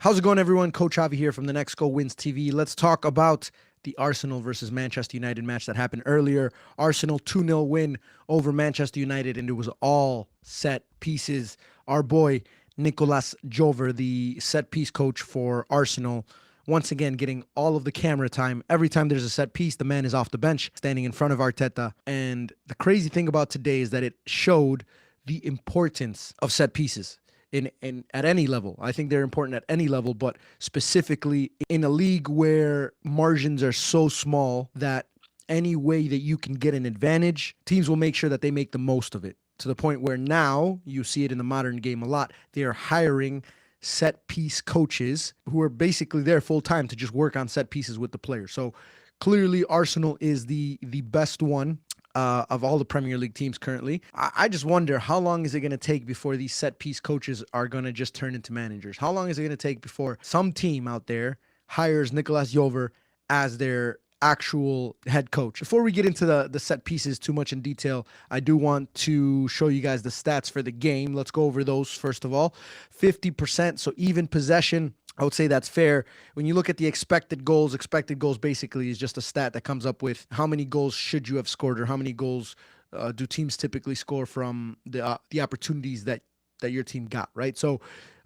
How's it going, everyone? Coach Javi here from the Next Goal Wins TV. Let's talk about the Arsenal versus Manchester United match that happened earlier. Arsenal 2-0 win over Manchester United, and it was all set pieces. Our boy, Nicolas Jover, the set piece coach for Arsenal, once again getting all of the camera time. Every time there's a set piece, the man is off the bench, standing in front of Arteta. And the crazy thing about today is that it showed the importance of set pieces. In at any level. I think they're important at any level, but specifically in a league where margins are so small that any way that you can get an advantage, teams will make sure that they make the most of it, to the point where now you see it in the modern game a lot. They are hiring set piece coaches who are basically there full time to just work on set pieces with the players. So clearly Arsenal is the best one of all the Premier League teams currently. I just wonder, how long is it going to take before these set piece coaches are going to just turn into managers? How long is it going to take before some team out there hires Nicolas Jover as their actual head coach? Before we get into the set pieces too much in detail, I do want to show you guys the stats for the game. Let's go over those first of all. 50%, so even possession. I would say that's fair. When you look at the expected goals basically is just a stat that comes up with how many goals should you have scored, or how many goals do teams typically score from the opportunities that your team got, right? So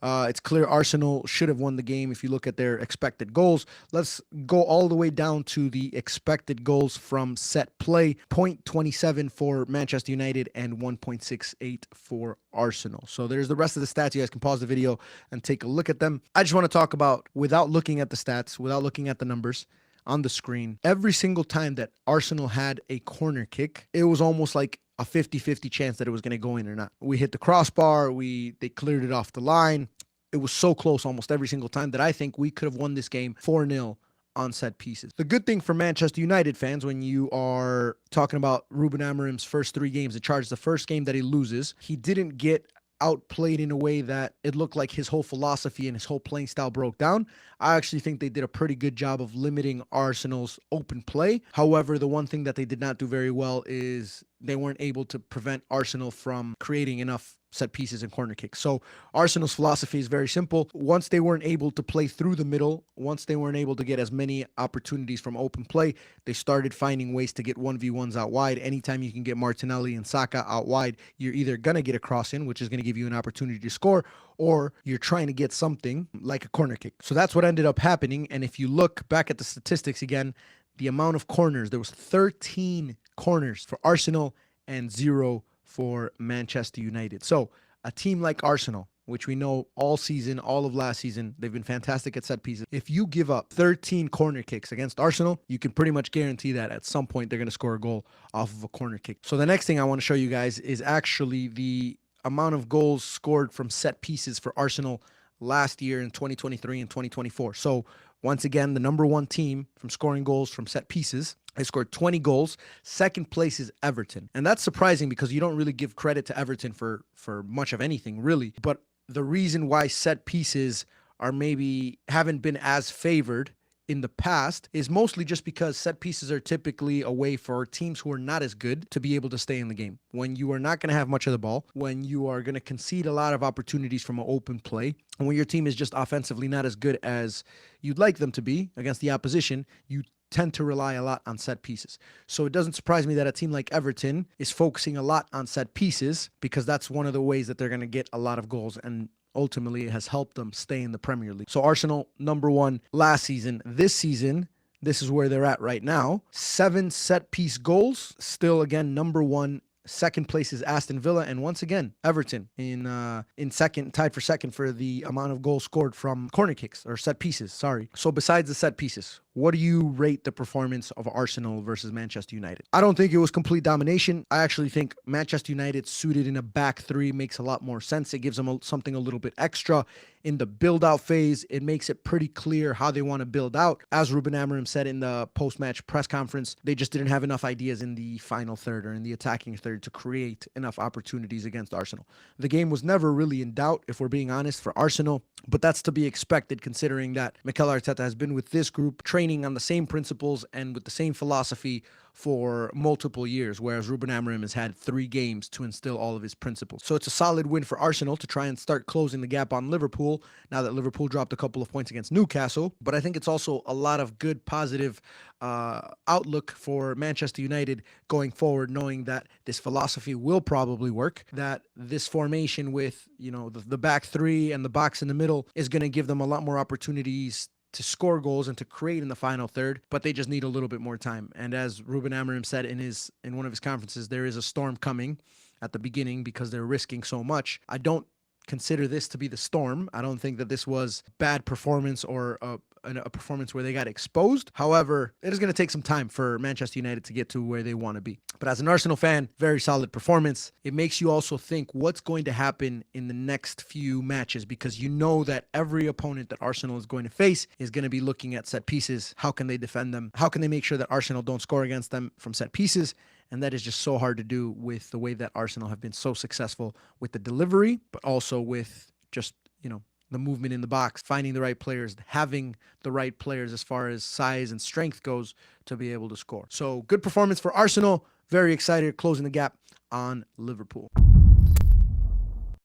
it's clear Arsenal should have won the game if you look at their expected goals. Let's go all the way down to the expected goals from set play. 0.27 for Manchester United and 1.68 for Arsenal. So there's the rest of the stats. You guys can pause the video and take a look at them. I just want to talk about, without looking at the stats, without looking at the numbers on the screen, every single time that Arsenal had a corner kick, it was almost like a 50-50 chance that it was going to go in or not. We hit the crossbar, they cleared it off the line. It was so close almost every single time that I think we could have won this game 4-0 on set pieces. The good thing for Manchester United fans, when you are talking about Ruben Amorim's first 3 games in charge, the first game that he loses, he didn't get outplayed in a way that it looked like his whole philosophy and his whole playing style broke down. I actually think they did a pretty good job of limiting Arsenal's open play. However, the one thing that they did not do very well is they weren't able to prevent Arsenal from creating enough set pieces and corner kicks. So Arsenal's philosophy is very simple. Once they weren't able to play through the middle, once they weren't able to get as many opportunities from open play, they started finding ways to get 1v1s out wide. Anytime you can get Martinelli and Saka out wide, you're either going to get a cross in, which is going to give you an opportunity to score, or you're trying to get something like a corner kick. So that's what ended up happening. And if you look back at the statistics again, the amount of corners, there was 13 corners for Arsenal and 0 for Manchester United. So a team like Arsenal, which we know all season, all of last season, they've been fantastic at set pieces. If you give up 13 corner kicks against Arsenal, you can pretty much guarantee that at some point they're going to score a goal off of a corner kick. So the next thing I want to show you guys is actually the amount of goals scored from set pieces for Arsenal last year in 2023 and 2024. So once again, the number 1 team from scoring goals from set pieces. They scored 20 goals. Second place is Everton. And that's surprising because you don't really give credit to Everton for much of anything, really. But the reason why set pieces are maybe haven't been as favored in the past is mostly just because set pieces are typically a way for teams who are not as good to be able to stay in the game. When you are not going to have much of the ball, when you are going to concede a lot of opportunities from an open play, and when your team is just offensively not as good as you'd like them to be against the opposition, you tend to rely a lot on set pieces. So it doesn't surprise me that a team like Everton is focusing a lot on set pieces, because that's one of the ways that they're going to get a lot of goals, and ultimately it has helped them stay in the Premier League. So Arsenal, number 1 last season. This season, this is where they're at right now. 7 set piece goals. Still, again, number 1. Second place is Aston Villa, and once again, Everton in second, tied for second for the amount of goals scored from corner kicks, or set pieces, sorry. So besides the set pieces, what do you rate the performance of Arsenal versus Manchester United? I don't think it was complete domination. I actually think Manchester United suited in a back 3 makes a lot more sense. It gives them something a little bit extra in the build-out phase. It makes it pretty clear how they want to build out. As Ruben Amorim said in the post-match press conference, they just didn't have enough ideas in the final third, or in the attacking third, to create enough opportunities against Arsenal. The game was never really in doubt, if we're being honest, for Arsenal, but that's to be expected considering that Mikel Arteta has been with this group, training on the same principles and with the same philosophy for multiple years, whereas Ruben Amorim has had 3 games to instill all of his principles. So it's a solid win for Arsenal to try and start closing the gap on Liverpool now that Liverpool dropped a couple of points against Newcastle. But I think it's also a lot of good, positive outlook for Manchester United going forward, knowing that this philosophy will probably work, that this formation with, the back 3 and the box in the middle is going to give them a lot more opportunities to score goals and to create in the final third, but they just need a little bit more time. And as Ruben Amorim said in one of his conferences, there is a storm coming at the beginning because they're risking so much. I don't consider this to be the storm. I don't think that this was bad performance or a performance where they got exposed. However, it is going to take some time for Manchester United to get to where they want to be. But as an Arsenal fan, very solid performance. It makes you also think what's going to happen in the next few matches, because you know that every opponent that Arsenal is going to face is going to be looking at set pieces. How can they defend them? How can they make sure that Arsenal don't score against them from set pieces? And that is just so hard to do with the way that Arsenal have been so successful with the delivery, but also with just, the movement in the box, finding the right players, having the right players as far as size and strength goes to be able to score. So good performance for Arsenal. Very excited closing the gap on Liverpool.